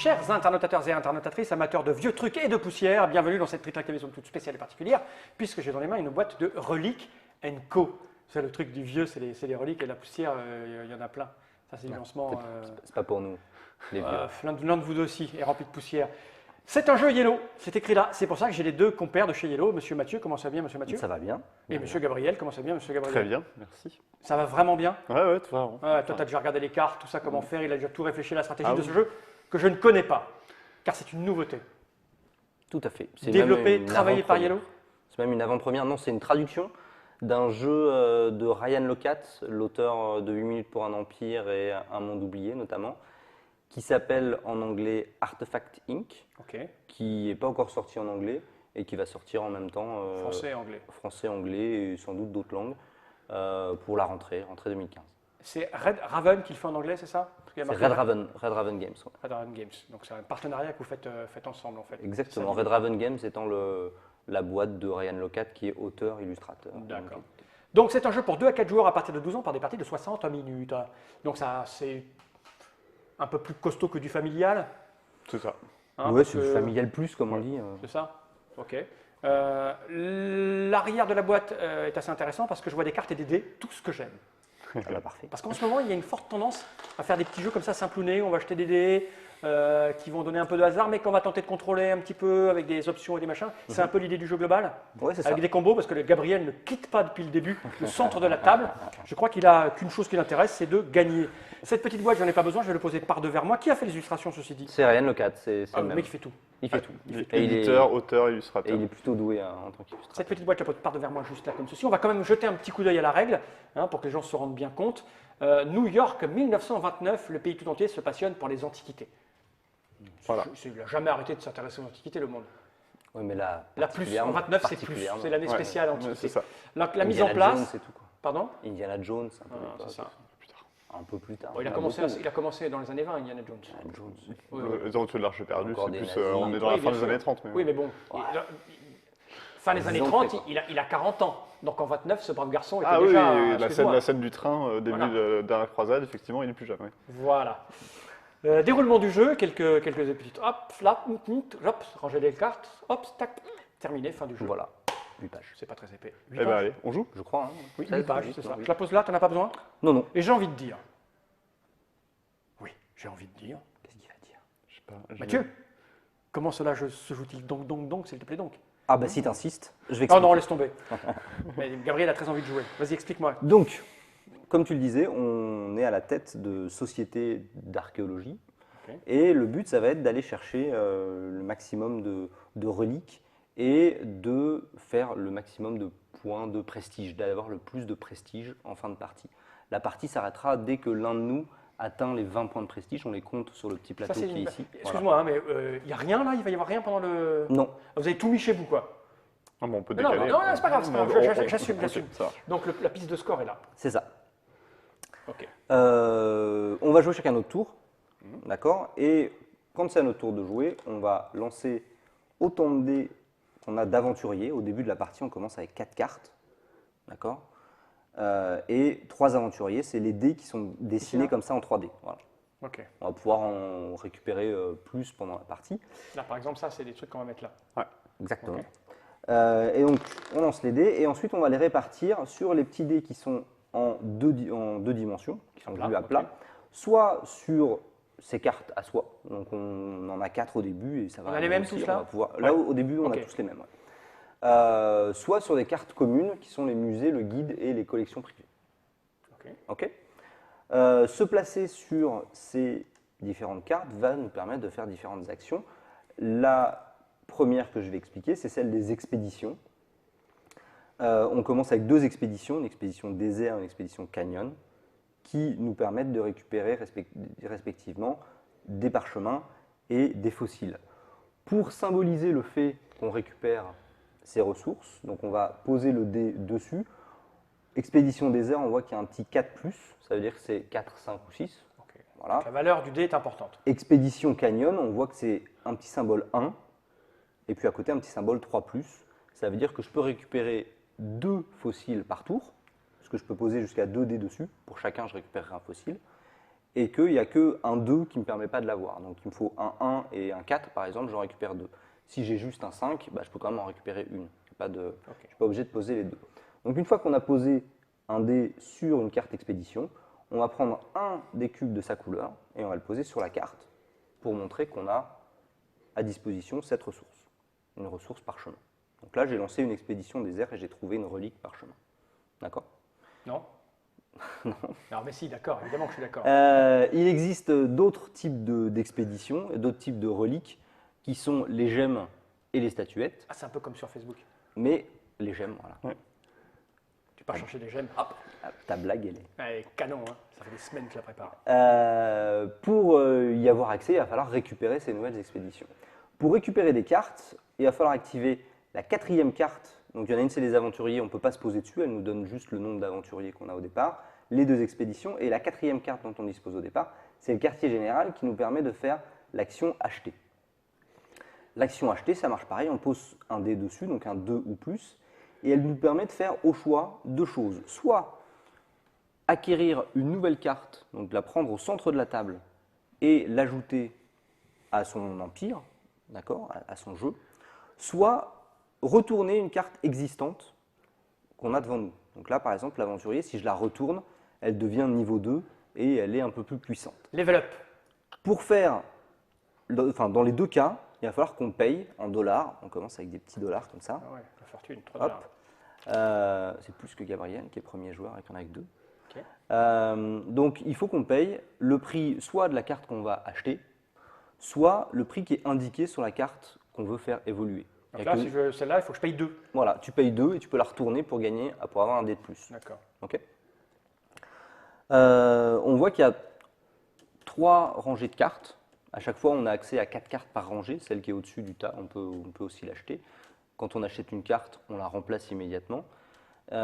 Chers internautateurs et internautatrices, amateurs de vieux trucs et de poussière, bienvenue dans cette Tritrac émission toute spéciale et particulière, puisque j'ai dans les mains une boîte de reliques Co. C'est le truc du vieux, c'est les reliques et la poussière, il y en a plein. Ça, c'est du lancement. C'est pas pour nous, les vieux. L'un de vous aussi est rempli de poussière. C'est un jeu Yellow, c'est écrit là. C'est pour ça que j'ai les deux compères de chez Yellow. Monsieur Mathieu, comment ça va bien, monsieur Mathieu? Ça va bien. Et monsieur Gabriel, comment ça va bien, monsieur Gabriel? Très bien, merci. Ça va vraiment bien? Ouais, tout va. Toi, tu as déjà regardé les cartes, tout ça, comment faire, il a déjà tout réfléchi à la stratégie Ah de oui. ce jeu que je ne connais pas, car c'est une nouveauté. Tout à fait. C'est Développé, même une travaillé par avant-première. Yellow? C'est même une avant-première. Non, c'est une traduction d'un jeu de Ryan Locat, l'auteur de 8 minutes pour un empire et Un monde oublié notamment, qui s'appelle en anglais Artefact Inc., Ok. qui n'est pas encore sorti en anglais et qui va sortir en même temps Français et anglais. français, anglais et sans doute d'autres langues pour la rentrée 2015. C'est Red Raven qui le fait en anglais, c'est ça? Parce qu'il y a C'est marqué Red Raven Games. Ouais. Red Raven Games. Donc c'est un partenariat que vous faites ensemble en fait. Exactement. C'est ça, Red Raven Games étant la boîte de Ryan Locat qui est auteur-illustrateur. D'accord. Donc c'est un jeu pour 2 à 4 joueurs à partir de 12 ans par des parties de 60 minutes. Donc ça c'est un peu plus costaud que du familial. C'est ça. Hein, Ouais, parce c'est que- du familial plus, comme on dit. C'est ça? Ok. L'arrière de la boîte est assez intéressant parce que je vois des cartes et des dés, tout ce que j'aime. Ah bah, parfait. Parce qu'en ce moment, il y a une forte tendance à faire des petits jeux comme ça, simplounés. On va acheter des dés qui vont donner un peu de hasard, mais qu'on va tenter de contrôler un petit peu avec des options et des machins. C'est un peu l'idée du jeu global. Ouais, c'est ça. Avec des combos, parce que le Gabriel ne quitte pas depuis le début le centre de la table. Je crois qu'il a qu'une chose qui l'intéresse, c'est de gagner. Cette petite boîte, j'en ai pas besoin, je vais le poser par devers moi. Qui a fait les illustrations, ceci dit? C'est Ryan Locat, c'est Ah, le le même. mec fait tout. Il fait tout. Il est Et il est- éditeur, auteur, Et illustrateur. il est plutôt doué en tant qu'illustrateur. Cette petite boîte, je la pose par devers moi, juste là, comme ceci. On va quand même jeter un petit coup d'œil à la règle, hein, pour que les gens se rendent bien compte. New York, 1929, le pays tout entier se passionne pour les antiquités. Voilà. Il n'a jamais arrêté de s'intéresser aux antiquités, le monde. Oui, mais là, La plus, en 29, c'est plus. C'est l'année Ouais, spéciale ouais, antiquité. c'est ça. La mise en Indiana place. Jones et tout, quoi. Pardon? Indiana Jones, un peu, Ah, c'est ça. un peu plus tard. Bon, il a commencé dans les années 20, Indiana Jones. Indiana Jones. Oui, oui. Les aventures de l'Arche perdue, Encore c'est des plus. nazis. On est dans la Oui, fin bien des sûr. années 30. Mais Oui, mais bon, fin des années 10 ans 30, près, quoi. il a 40 ans. Donc en 29, ce brave garçon était Ah oui, déjà. la scène du train, début Voilà. de la croisade, effectivement, il est plus jeune. Ouais. Voilà. Déroulement du jeu, quelques petites hop, là, hop, ranger les cartes, hop, tac, terminé, fin du jeu. Voilà, 8 pages. C'est pas très épais. Eh ben allez, on joue. Je crois. Hein. Oui, 16, 8 pages, 8, c'est non, ça. 8. Je la pose là, t'en as pas besoin? Non, non. Et j'ai envie de dire. Oui, j'ai envie de dire. Qu'est-ce qu'il va dire? Je sais pas. Mathieu, comment cela se joue-t-il donc, s'il te plaît donc? Ah bah si t'insistes, je vais Oh expliquer. non, laisse tomber. Mais Gabriel a très envie de jouer. Vas-y, explique-moi. Donc, comme tu le disais, on est à la tête de sociétés d'archéologie. Ok. Et le but, ça va être d'aller chercher le maximum de reliques et de faire le maximum de points de prestige, d'avoir le plus de prestige en fin de partie. La partie s'arrêtera dès que l'un de nous atteint les 20 points de prestige. On les compte sur le petit plateau Ça, c'est qui est une- ici. Excuse-moi, hein, mais il n'y a rien là? Il va y avoir rien pendant le. Voilà. Non, Vous avez tout mis chez vous, quoi. Non, mais on peut Non, décaler. non, c'est pas grave, c'est pas grave. On- J'assume, ok, j'assume. ça va. Donc la piste de score est là. c'est ça. Ok. On va jouer chacun notre tour, d'accord? Et quand c'est à notre tour de jouer, on va lancer autant de dés qu'on a d'aventuriers. Au début de la partie, on commence avec 4 cartes, d'accord? Et 3 aventuriers, c'est les dés qui sont dessinés là comme ça en 3D. Voilà. Ok. On va pouvoir en récupérer plus pendant la partie. Là, par exemple, ça, c'est des trucs qu'on va mettre là. Exactement. Ok. Et donc, on lance les dés et ensuite, on va les répartir sur les petits dés qui sont en deux dimensions, qui sont plat, vus à ok. plat, soit sur ces cartes à soi. Donc, on en a 4 au début et ça va. On a les mêmes grossir, tous, là on va pouvoir- Là, au début, on Ok. a tous les mêmes. Ouais. Soit sur des cartes communes qui sont les musées, le guide et les collections privées. Ok. Ok. Se placer sur ces différentes cartes va nous permettre de faire différentes actions. La première que je vais expliquer, c'est celle des expéditions. On commence avec 2 expéditions, une expédition désert et une expédition canyon, qui nous permettent de récupérer respectivement des parchemins et des fossiles. Pour symboliser le fait qu'on récupère ces ressources, donc on va poser le dé dessus. Expédition désert, on voit qu'il y a un petit 4+, ça veut dire que c'est 4, 5 ou 6. Ok. Voilà. Donc, la valeur du dé est importante. Expédition canyon, on voit que c'est un petit symbole 1, et puis à côté un petit symbole 3+. Ça veut dire que je peux récupérer 2 fossiles par tour, parce que je peux poser jusqu'à 2 dés dessus. Pour chacun, je récupérerai un fossile. et qu'il n'y a qu'un 2 qui ne me permet pas de l'avoir. Donc il me faut un 1 et un 4 par exemple, j'en récupère 2. Si j'ai juste un 5, bah, je peux quand même en récupérer une. Je ne suis pas obligé de poser les deux. Donc une fois qu'on a posé un dé sur une carte expédition, on va prendre un des cubes de sa couleur et on va le poser sur la carte pour montrer qu'on a à disposition cette ressource, une ressource parchemin. Donc là, j'ai lancé une expédition désert et j'ai trouvé une relique parchemin. D'accord? Non. Non. Non, mais si, d'accord, évidemment que je suis d'accord. Il existe d'autres types d'expéditions, d'autres types de reliques qui sont les gemmes et les statuettes, Ah, c'est un peu comme sur Facebook. mais les gemmes, voilà. Tu pars chercher des gemmes, hop, Ah, ta blague, elle est. allez, canon, hein. Ça fait des semaines que je la prépare. Pour y avoir accès, il va falloir récupérer ces nouvelles expéditions. Pour récupérer des cartes, il va falloir activer la 4e carte. Donc il y en a une, c'est les aventuriers, on ne peut pas se poser dessus, elle nous donne juste le nombre d'aventuriers qu'on a au départ, les 2 expéditions, et la 4e carte dont on dispose au départ, c'est le quartier général qui nous permet de faire l'action acheter. L'action acheter, ça marche pareil, on pose un dé dessus, donc un 2 ou plus, et elle nous permet de faire au choix 2 choses. Soit acquérir une nouvelle carte, donc la prendre au centre de la table et l'ajouter à son empire, d'accord, à son jeu, soit retourner une carte existante qu'on a devant nous. Donc là, par exemple, l'aventurier, si je la retourne, elle devient niveau 2 et elle est un peu plus puissante. Level up. Pour faire, enfin, dans les deux cas, il va falloir qu'on paye en dollars. On commence avec des petits dollars comme ça. Ah ouais, la fortune, 3 Hop. dollars. C'est plus que Gabriel, qui est premier joueur et qu'on a que 2. Ok. Donc il faut qu'on paye le prix soit de la carte qu'on va acheter, soit le prix qui est indiqué sur la carte qu'on veut faire évoluer. Donc Il y a là, que- si je veux celle-là, il faut que je paye 2. Voilà, tu payes 2 et tu peux la retourner pour gagner, pour avoir un dé de plus. D'accord. Ok. On voit qu'il y a 3 rangées de cartes. À chaque fois, on a accès à 4 cartes par rangée. Celle qui est au-dessus du tas, on peut aussi l'acheter. Quand on achète une carte, on la remplace immédiatement. Au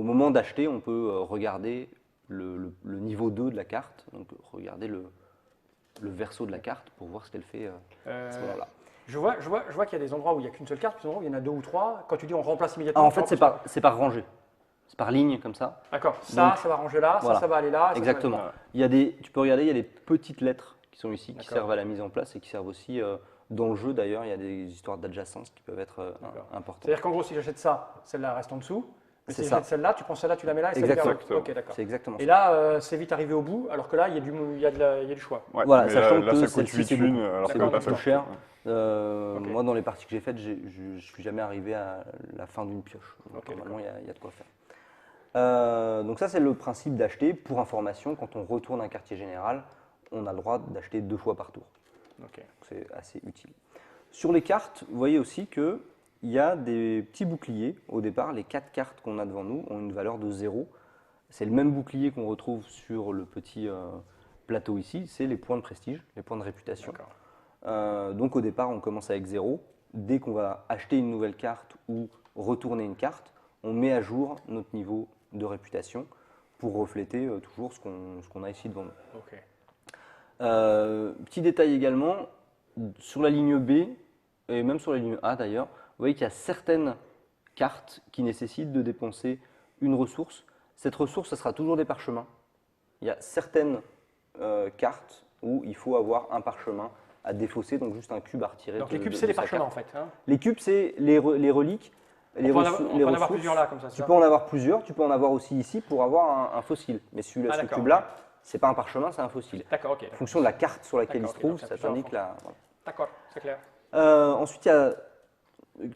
moment d'acheter, on peut regarder le niveau 2 de la carte, donc regarder le verso de la carte pour voir ce qu'elle fait à ce moment-là. Je vois qu'il y a des endroits où il n'y a qu'une seule carte, puis des endroits où il y en a 2 ou 3. Quand tu dis on remplace immédiatement. Ah, en tu fait, remplaces c'est par rangée. C'est par ligne comme ça. D'accord, ça, Donc, ça va ranger là, voilà. ça va aller là. ça Exactement. va aller Il y a tu peux regarder, il y a des petites lettres qui sont ici, qui D'accord. servent à la mise en place et qui servent aussi dans le jeu d'ailleurs. Il y a des histoires d'adjacence qui peuvent être D'accord. importantes. C'est-à-dire qu'en gros, si j'achète ça, celle-là reste en dessous. Mais si C'est ça. j'achète celle-là, tu prends celle-là, tu la mets là et celle Exactement. vers le haut. Ok, d'accord. C'est exactement Et ça. là, c'est vite arrivé au bout, alors que là, il y a du choix. Ouais, Voilà, mais sachant là, que ça coûte celle-ci, 8 c'est thunes, beaucoup. alors C'est que beaucoup là, plus ça coûte cher. Ok. Moi, dans les parties que j'ai faites, je ne suis jamais arrivé à la fin d'une pioche. Donc, Ok, normalement, il y a de quoi faire. Donc ça, c'est le principe d'acheter. Pour information, quand on retourne un quartier général, on a le droit d'acheter 2 fois par tour. Ok. C'est assez utile. Sur les cartes, vous voyez aussi qu'il y a des petits boucliers. Au départ, les 4 cartes qu'on a devant nous ont une valeur de 0. C'est le même bouclier qu'on retrouve sur le petit plateau ici. C'est les points de prestige, les points de réputation. D'accord. Donc au départ, on commence avec 0. Dès qu'on va acheter une nouvelle carte ou retourner une carte, on met à jour notre niveau de réputation pour refléter toujours ce qu'on a ici devant nous. Ok. Petit détail également, sur la ligne B et même sur la ligne A d'ailleurs, vous voyez qu'il y a certaines cartes qui nécessitent de dépenser une ressource. Cette ressource, ce sera toujours des parchemins. Il y a certaines cartes où il faut avoir un parchemin à défausser, donc juste un cube à retirer. Donc de- les cubes, de- c'est de les sa parchemins en carte. fait. Hein. Les cubes, c'est les reliques. On peut en avoir ressources. plusieurs là, comme ça. c'est Tu ça peux en avoir plusieurs, tu peux en avoir aussi ici pour avoir un fossile. Mais celui-là, Ah, ce d'accord, cube-là, c'est pas un parchemin, c'est un fossile. D'accord, ok. En fonction de la carte sur laquelle il D'accord, se ok, trouve, donc ça a ça plusieurs t'indique la. Voilà. D'accord, c'est clair. Ensuite, il y a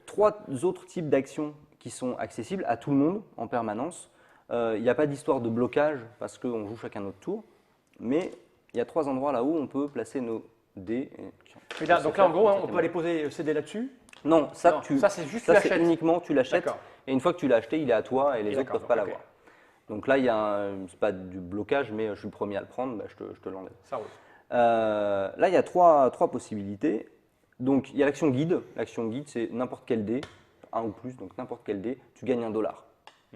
3 autres types d'actions qui sont accessibles à tout le monde en permanence. Il n'y a pas d'histoire de blocage parce qu'on joue chacun notre tour, mais il y a 3 endroits là où on peut placer nos dés. Mais là, donc là, en gros, hein, on peut aller poser CD là-dessus. Non, ça, Non, ça, c'est juste ça, tu c'est l'achètes. uniquement tu l'achètes. D'accord. Et une fois que tu l'as acheté, il est à toi et les Et autres ne d'accord, peuvent pas donc, ok. l'avoir. Donc là, il y a c'est pas du blocage, mais je suis le premier à le prendre, bah, je te l'enlève. Ça roule. Là, il y a trois possibilités. Donc, il y a l'action guide. L'action guide, c'est n'importe quel dé, un ou plus, donc n'importe quel dé, tu gagnes $1.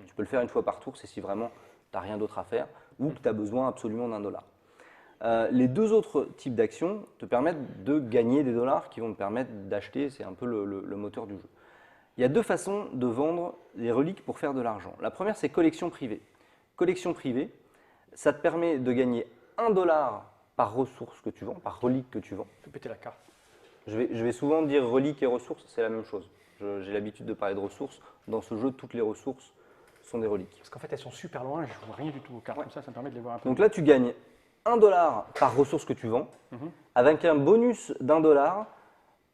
Tu peux le faire une fois par tour, c'est si vraiment tu n'as rien d'autre à faire ou que tu as besoin absolument d'$1. Les 2 autres types d'actions te permettent de gagner des dollars qui vont te permettre d'acheter, c'est un peu le moteur du jeu. Il y a 2 façons de vendre les reliques pour faire de l'argent. La première, c'est collection privée. Collection privée, Ça te permet de gagner 1 dollar par ressource que tu vends, par relique que tu vends. Je vais péter la carte. Je vais souvent dire relique et ressources, c'est la même chose. J'ai l'habitude de parler de ressources. Dans ce jeu, toutes les ressources sont des reliques. Parce qu'en fait, elles sont super loin et je vois rien du tout aux cartes. Comme ça me permet de les voir un peu. Donc là, tu gagnes 1 dollar par ressource que tu vends, avec un bonus d'1 dollar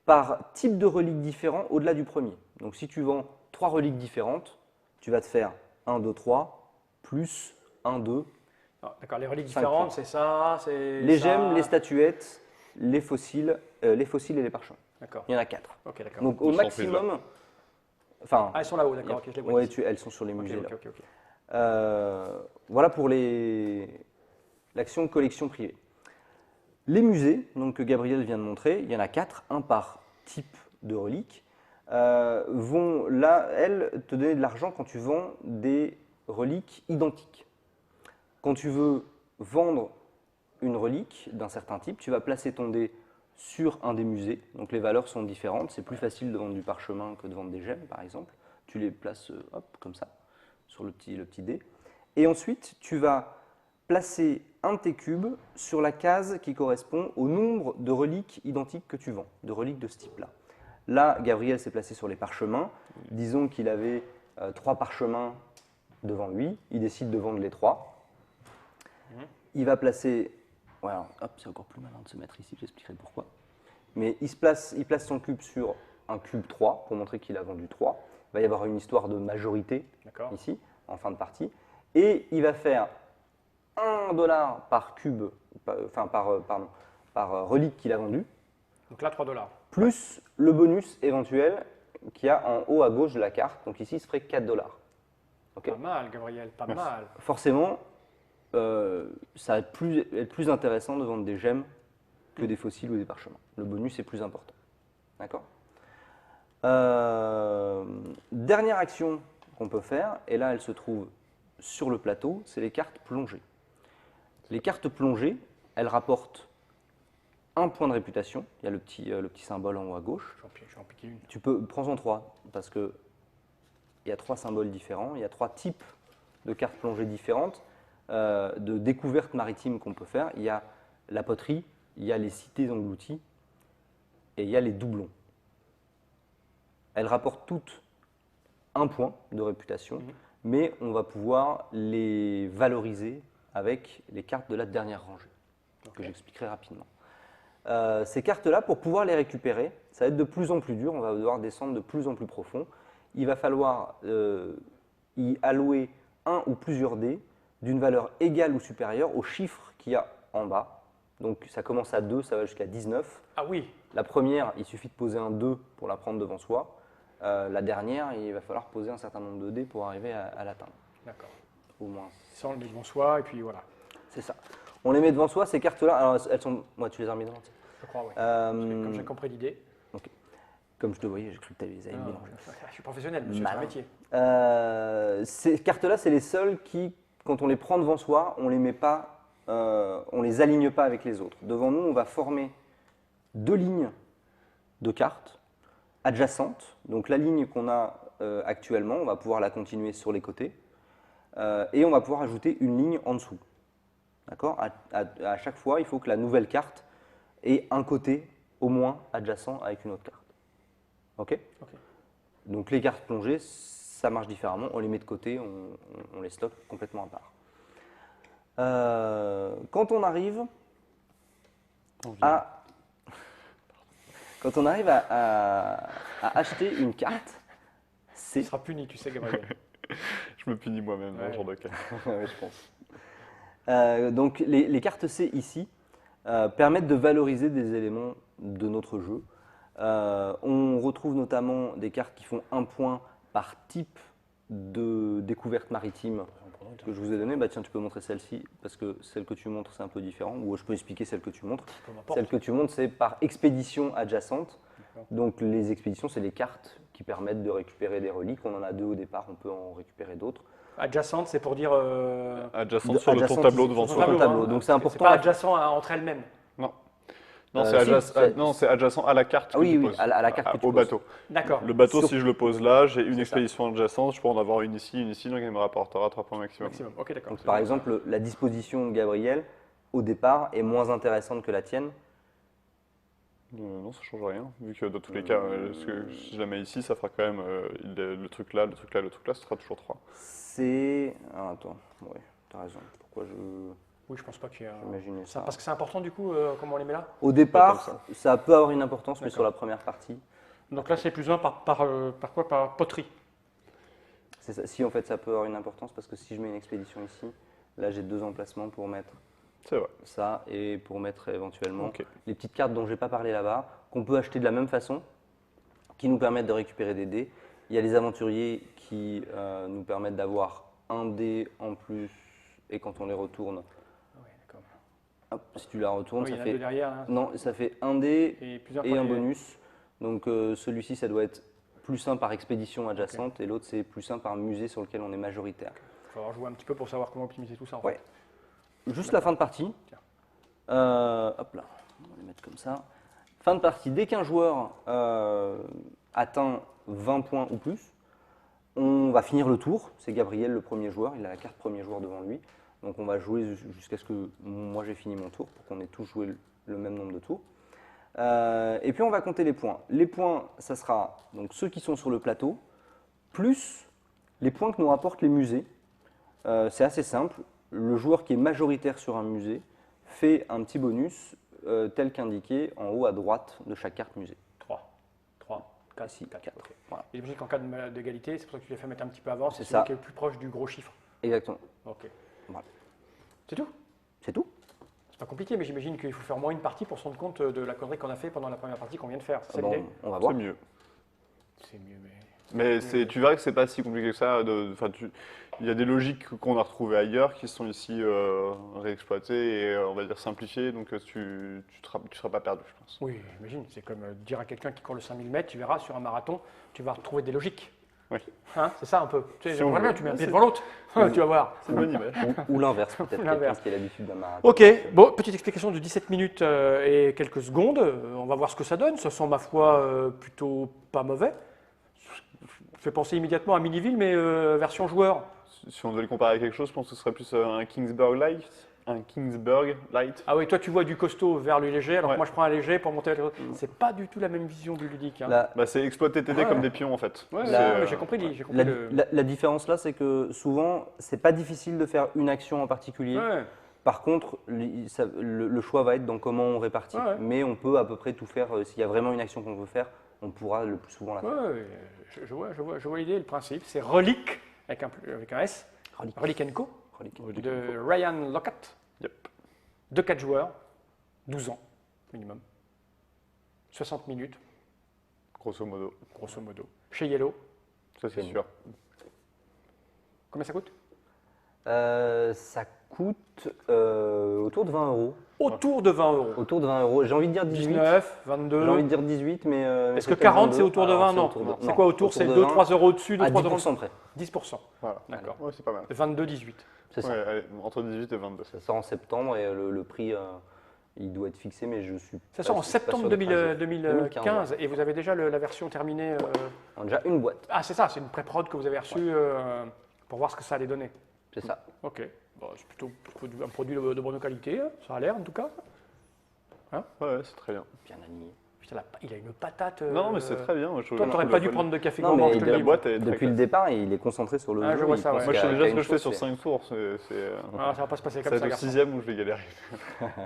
par type de relique différent au-delà du premier. Donc si tu vends 3 reliques différentes, tu vas te faire 1, 2, 3, plus 1, 2. Ah, d'accord, les reliques 5 différentes, points. c'est ça, c'est Les ça. gemmes, les statuettes, les fossiles et les parchemins. D'accord. Il y en a 4. Ok, d'accord. Donc au Ils sont maximum, enfin, Ah, elles sont là-haut, d'accord. Ok, je les vois ouais, ici. elles sont sur les Ok, musées là. ok, ok, ok. Voilà pour l'action collection privée. Les musées, donc, que Gabriel vient de montrer, il y en a 4, un par type de relique, vont là, elles, te donner de l'argent quand tu vends des reliques identiques. Quand tu veux vendre une relique d'un certain type, tu vas placer ton dé sur un des musées, donc les valeurs sont différentes, c'est plus facile de vendre du parchemin que de vendre des gemmes par exemple. Tu les places hop, comme ça, sur le petit dé. Et ensuite, tu vas placer un de tes cubes sur la case qui correspond au nombre de reliques identiques que tu vends, de reliques de ce type-là. Là, Gabriel s'est placé sur les parchemins. Disons qu'il avait 3 parchemins devant lui. Il décide de vendre les 3. Il va placer... Ouais, alors, hop, c'est encore plus malin de se mettre ici, j'expliquerai pourquoi. Mais il place son cube sur un cube 3 pour montrer qu'il a vendu 3. Il va y avoir une histoire de majorité D'accord. ici, en fin de partie. Et il va faire 1 dollar par cube, enfin par relique qu'il a vendu, Donc là, 3 dollars. plus le bonus éventuel qu'il y a en haut à gauche de la carte. Donc ici, ce serait 4 dollars. Ok. Pas mal, Gabriel, pas Merci. mal. Forcément, ça va être plus intéressant de vendre des gemmes que des fossiles ou des parchemins. Le bonus est plus important. D'accord. Dernière action qu'on peut faire, et là elle se trouve sur le plateau, c'est les cartes plongées. Les cartes plongées, elles rapportent 1 point de réputation. Il y a le petit symbole en haut à gauche. Je vais en piquer une. Prends-en 3, parce qu'il y a 3 symboles différents, il y a 3 types de cartes plongées différentes, de découvertes maritimes qu'on peut faire. Il y a la poterie, il y a les cités englouties, et il y a les doublons. Elles rapportent toutes 1 point de réputation, mais on va pouvoir les valoriser avec les cartes de la dernière rangée, que j'expliquerai rapidement. Ces cartes-là, pour pouvoir les récupérer, ça va être de plus en plus dur, on va devoir descendre de plus en plus profond. Il va falloir y allouer un ou plusieurs dés d'une valeur égale ou supérieure au chiffre qu'il y a en bas. Donc ça commence à 2, ça va jusqu'à 19. Ah oui. La première, il suffit de poser un 2 pour la prendre devant soi. La dernière, il va falloir poser un certain nombre de dés pour arriver à l'atteindre. D'accord. Au moins. Ça, on le met devant soi, et puis voilà. C'est ça. On les met devant soi, ces cartes-là. Alors, elles sont. Moi, tu les as remis devant. Je crois, oui. Euh, Comme j'ai compris l'idée. Comme je te voyais, j'ai cru que tu les avais Non, mélangées. je suis professionnel, monsieur, c'est un Malin. métier. Ces cartes-là, c'est les seules qui, quand on les prend devant soi, on les met pas, on les aligne pas avec les autres. Devant nous, on va former 2 lignes de cartes adjacentes. Donc la ligne qu'on a actuellement, on va pouvoir la continuer sur les côtés, et on va pouvoir ajouter une ligne en dessous. D'accord. À chaque fois, il faut que la nouvelle carte ait un côté au moins adjacent avec une autre carte. Ok. Ok. Donc les cartes plongées, ça marche différemment. On les met de côté, on les stocke complètement à part. Quand on arrive à acheter une carte, Il c'est sera puni, tu sais, Gabriel. Je me punis moi-même dans Ouais. ce genre de cas. ouais, je pense. Donc les cartes C ici permettent de valoriser des éléments de notre jeu. On retrouve notamment des cartes qui font 1 point par type de découverte maritime que je vous ai donné. Bah tiens, tu peux montrer celle-ci parce que celle que tu montres c'est un peu différent. Ou je peux expliquer celle que tu montres. Peu m'importe. Celle que tu montres c'est par expédition adjacente. D'accord. Donc les expéditions c'est les cartes qui permettent de récupérer des reliques. On en a 2 au départ, on peut en récupérer d'autres. Adjacente, c'est pour dire. Adjacente sur ton Adjacente tableau ici, devant sur soi. ton tableau. Donc c'est important. C'est pas adjacent entre elles-mêmes. Non. Non, c'est adjacent à la carte Ah que oui, tu oui, poses. à la carte que tu Au poses. bateau. D'accord. Le bateau, Sur- si je le pose là, j'ai une ça. expédition adjacente, je peux en avoir une ici, donc il me rapportera 3 points maximum. Maximum. Ok, d'accord. Donc, C'est par bien, exemple, la disposition de Gabriel, au départ, est moins intéressante que la tienne. Non, ça change rien, vu que dans tous les cas, si je la mets ici, ça fera quand même le truc là, le truc là, le truc là, ce sera toujours 3. C'est... Ah, attends, ouais, t'as raison. Pourquoi je... Oui, je pense pas qu'il y a. J'imaginais ça. Parce que c'est important du coup, comment on les met là. Au Pas départ, tant ça peut avoir une importance, mais D'accord. sur la première partie, Donc là, c'est plus un par quoi? Par poterie. c'est ça. Si, en fait, ça peut avoir une importance, parce que si je mets une expédition ici, là, j'ai 2 emplacements pour mettre C'est vrai. ça et pour mettre éventuellement Ok. les petites cartes dont je n'ai pas parlé là-bas, qu'on peut acheter de la même façon, qui nous permettent de récupérer des dés. Il y a les aventuriers qui nous permettent d'avoir un dé en plus, et quand on les retourne, Oui, d'accord. hop, si tu la retournes, Oui, il y ça en a deux fait... derrière. Hein. Non, ça fait un dé Et plusieurs et fois un les- bonus. Donc celui-ci, ça doit être plus 1 par expédition adjacente, et l'autre, c'est plus 1 par musée sur lequel on est majoritaire. Il va falloir jouer un petit peu pour savoir comment optimiser tout ça. En Ouais. fait. Juste la fin de partie. Tiens. Hop là, on va les mettre comme ça. Fin de partie, dès qu'un joueur atteint 20 points ou plus, on va finir le tour. C'est Gabriel le premier joueur, il a la carte premier joueur devant lui. Donc on va jouer jusqu'à ce que moi j'ai fini mon tour, pour qu'on ait tous joué le même nombre de tours. Et puis on va compter les points. Les points, ça sera donc ceux qui sont sur le plateau, plus les points que nous rapportent les musées. C'est assez simple. Le joueur qui est majoritaire sur un musée fait un petit bonus tel qu'indiqué en haut à droite de chaque carte musée. 3, 4, Ici, 4. 4. Ok. Voilà. Et j'imagine qu'en cas d'égalité, c'est pour ça que tu les fais mettre un petit peu avant, c'est C'est celui ça. qui est le plus proche du gros chiffre. Exactement. Ok. Voilà. C'est tout? C'est tout. C'est pas compliqué, mais j'imagine qu'il faut faire moins une partie pour se rendre compte de la connerie qu'on a fait pendant la première partie qu'on vient de faire. C'est ça Bon, l'idée? on va C'est voir. mieux. C'est mieux, mais. Mais tu verras que c'est pas si compliqué que ça. Il y a des logiques qu'on a retrouvées ailleurs qui sont ici réexploitées et on va dire simplifiées, donc tu seras pas perdu, je pense. Oui, j'imagine. C'est comme dire à quelqu'un qui court le 5000 mètres, tu verras sur un marathon, tu vas retrouver des logiques. Oui. Hein, c'est ça un peu. Tu sais, Si on j'aimerais veut. bien, tu mets un pied C'est- devant l'autre, tu vas voir. C'est une bonne image. Ou l'inverse, peut-être quelqu'un L'inverse. qui a l'habitude d'un marathon. Ok, bon, petite explication de 17 minutes et quelques secondes. On va voir ce que ça donne. Ça sent, ma foi, plutôt pas mauvais. Je fais penser immédiatement à Miniville, mais version joueur. Si on devait le comparer à quelque chose, je pense que ce serait plus un Kingsburg Light. Un Kingsburg Light. Ah oui, toi tu vois du costaud vers le léger, alors que Ouais. moi je prends un léger pour monter. C'est pas du tout la même vision du ludique. Hein. La, Bah, c'est exploiter tes dés Ouais. comme des pions en fait. Ouais, C'est, ouais, j'ai compris, j'ai compris la- le. la différence là, c'est que souvent, c'est pas difficile de faire une action en particulier. Ouais. Par contre, le choix va être dans comment on répartit. Ouais. Mais on peut à peu près tout faire. S'il y a vraiment une action qu'on veut faire, on pourra le plus souvent la faire. Ouais, je vois l'idée, le principe. C'est Relic, avec un S, Relic Co, Relique. de Ryan Lockhart, Yep. de 4 joueurs, 12 ans minimum, 60 minutes, Grosso modo. grosso modo, chez Yellow. Ça c'est sûr. Combien ça coûte? Ça coûte autour de 20 euros. Autour de 20 euros. Autour de 20 euros. J'ai envie de dire 18. 19, J'ai envie 22. de dire 18, mais. Est-ce que peut-être 40 22. c'est autour de Alors, 20? c'est Non. autour de- C'est non, quoi autour? C'est de 2, 20 3 euros au-dessus, 2, à 3 euros 10% près. 10%. Voilà. D'accord. Ouais, c'est pas mal. 22, 18. C'est ça. Ouais, allez, entre 18 et 22. Ça sort en septembre et le prix, il doit être fixé, mais je suis. Ça pas- sort en je suis pas septembre sûr de trajet. 2015 et vous avez déjà la version terminée. On a déjà une boîte, Ah, c'est ça, c'est une pré-prod que vous avez reçue pour voir ce que ça allait donner. c'est ça. Ok. Bon, c'est plutôt un produit de bonne qualité, hein, ça a l'air en tout cas. Ouais, c'est très bien. Bien aligné. Putain, il a une patate. Non, mais c'est très bien. Moi, je Toi, trouve- t'aurais je pas le dû connais. prendre de café Non, gourmand, mais je te de le La dis. boîte, elle est très Depuis le classe. départ, il est concentré sur le Ah, jeu. je vois il ça, pense ouais. Moi, je qu'à- sais qu'à déjà ce une que je fais chose, sur c'est- 5 tours. Ah, ça va pas se passer Ça comme va ça, être le garçon. 6e où je vais galérer.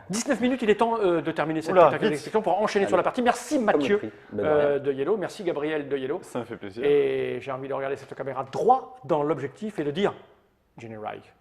19 minutes, il est temps de terminer cette Oula, petite vite. section pour enchaîner sur Allez. la partie. Merci Comme le Mathieu prix. Ben, de rien. de Yellow, merci Gabriel de Yellow. Ça me fait plaisir. Et j'ai envie de regarder cette caméra droit dans l'objectif et de dire Jenny Wright.